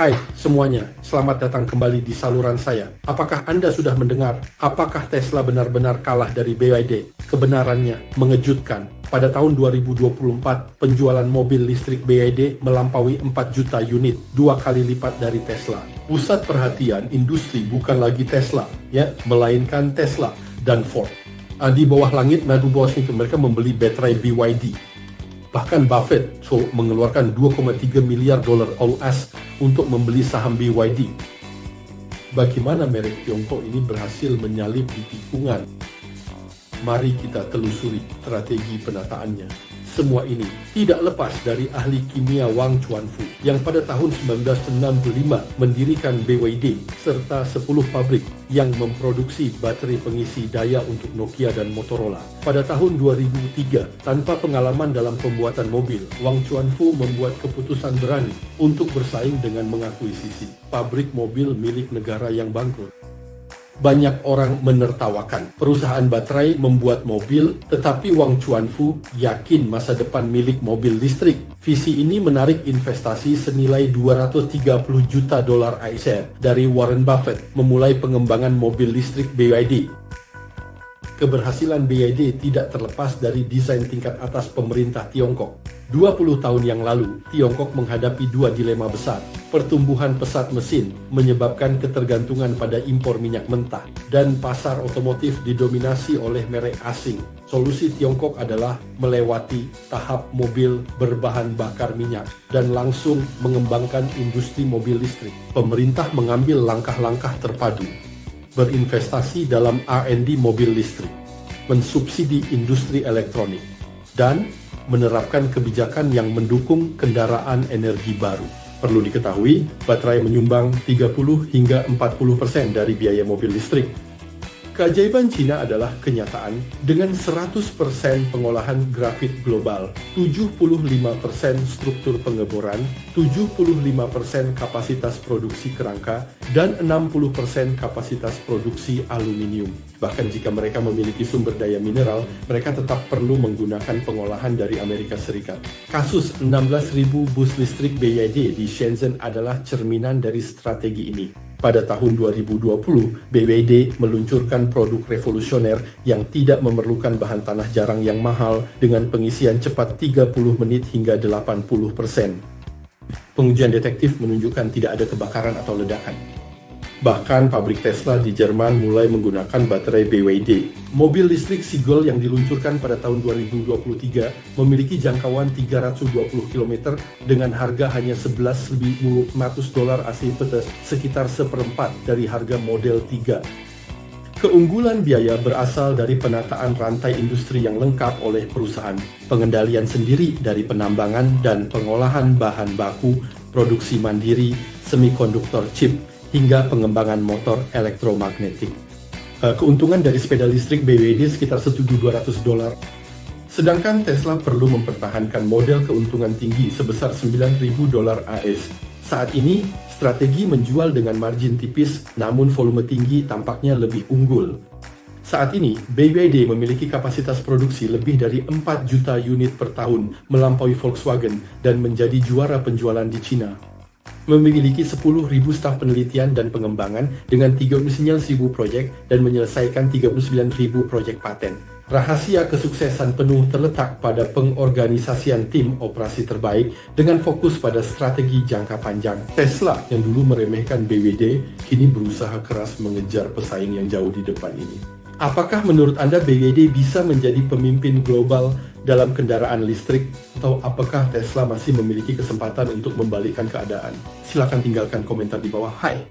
Hai semuanya, selamat datang kembali di saluran saya. Apakah Anda sudah mendengar? Apakah Tesla benar-benar kalah dari BYD? Kebenarannya mengejutkan. Pada tahun 2024, penjualan mobil listrik BYD melampaui 4 juta unit, 2 kali lipat dari Tesla. Pusat perhatian industri bukan lagi Tesla, melainkan Tesla dan Ford. Di bawah langit nadu Washington, mereka membeli baterai BYD. Bahkan Buffett mengeluarkan 2,3 miliar dolar US untuk membeli saham BYD. Bagaimana merek Tiongkok ini berhasil menyalip di tikungan? Mari kita telusuri strategi penataannya. Semua ini tidak lepas dari ahli kimia Wang Chuanfu yang pada tahun 1965 mendirikan BYD serta 10 pabrik yang memproduksi baterai pengisi daya untuk Nokia dan Motorola. Pada tahun 2003, tanpa pengalaman dalam pembuatan mobil, Wang Chuanfu membuat keputusan berani untuk bersaing dengan mengakuisisi pabrik mobil milik negara yang bangkrut. Banyak orang menertawakan perusahaan baterai membuat mobil, tetapi Wang Chuanfu yakin masa depan milik mobil listrik. Visi ini menarik investasi senilai 230 juta dolar AS dari Warren Buffett memulai pengembangan mobil listrik BYD. Keberhasilan BYD tidak terlepas dari desain tingkat atas pemerintah Tiongkok. 20 tahun yang lalu, Tiongkok menghadapi dua dilema besar. Pertumbuhan pesat mesin menyebabkan ketergantungan pada impor minyak mentah, dan pasar otomotif didominasi oleh merek asing. Solusi Tiongkok adalah melewati tahap mobil berbahan bakar minyak dan langsung mengembangkan industri mobil listrik. Pemerintah mengambil langkah-langkah terpadu, berinvestasi dalam R&D mobil listrik, mensubsidi industri elektronik, dan menerapkan kebijakan yang mendukung kendaraan energi baru. Perlu diketahui, baterai menyumbang 30 hingga 40% dari biaya mobil listrik. Keajaiban Cina adalah kenyataan dengan 100% pengolahan grafit global, 75% struktur pengeboran, 75% kapasitas produksi kerangka, dan 60% kapasitas produksi aluminium. Bahkan jika mereka memiliki sumber daya mineral, mereka tetap perlu menggunakan pengolahan dari Amerika Serikat. Kasus 16.000 bus listrik BYD di Shenzhen adalah cerminan dari strategi ini. Pada tahun 2020, BYD meluncurkan produk revolusioner yang tidak memerlukan bahan tanah jarang yang mahal dengan pengisian cepat 30 menit hingga 80%. Pengujian detektif menunjukkan tidak ada kebakaran atau ledakan. Bahkan pabrik Tesla di Jerman mulai menggunakan baterai BYD. Mobil listrik Sigol yang diluncurkan pada tahun 2023 memiliki jangkauan 320 km dengan harga hanya 11.500 dolar AS, sekitar seperempat dari harga Model 3. Keunggulan biaya berasal dari penataan rantai industri yang lengkap oleh perusahaan, pengendalian sendiri dari penambangan dan pengolahan bahan baku, produksi mandiri, semikonduktor chip, hingga pengembangan motor elektromagnetik. Keuntungan dari sepeda listrik BYD sekitar $1.200. Sedangkan Tesla perlu mempertahankan model keuntungan tinggi sebesar $9.000 AS. Saat ini, strategi menjual dengan margin tipis namun volume tinggi tampaknya lebih unggul. Saat ini, BYD memiliki kapasitas produksi lebih dari 4 juta unit per tahun, melampaui Volkswagen dan menjadi juara penjualan di Cina. Memiliki 10.000 staf penelitian dan pengembangan dengan 39.000 proyek dan menyelesaikan 39.000 proyek paten. Rahasia kesuksesan penuh terletak pada pengorganisasian tim operasi terbaik dengan fokus pada strategi jangka panjang. Tesla yang dulu meremehkan BYD kini berusaha keras mengejar pesaing yang jauh di depan ini. Apakah menurut Anda BYD bisa menjadi pemimpin global dalam kendaraan listrik, atau apakah Tesla masih memiliki kesempatan untuk membalikkan keadaan? Silakan tinggalkan komentar di bawah. Hai!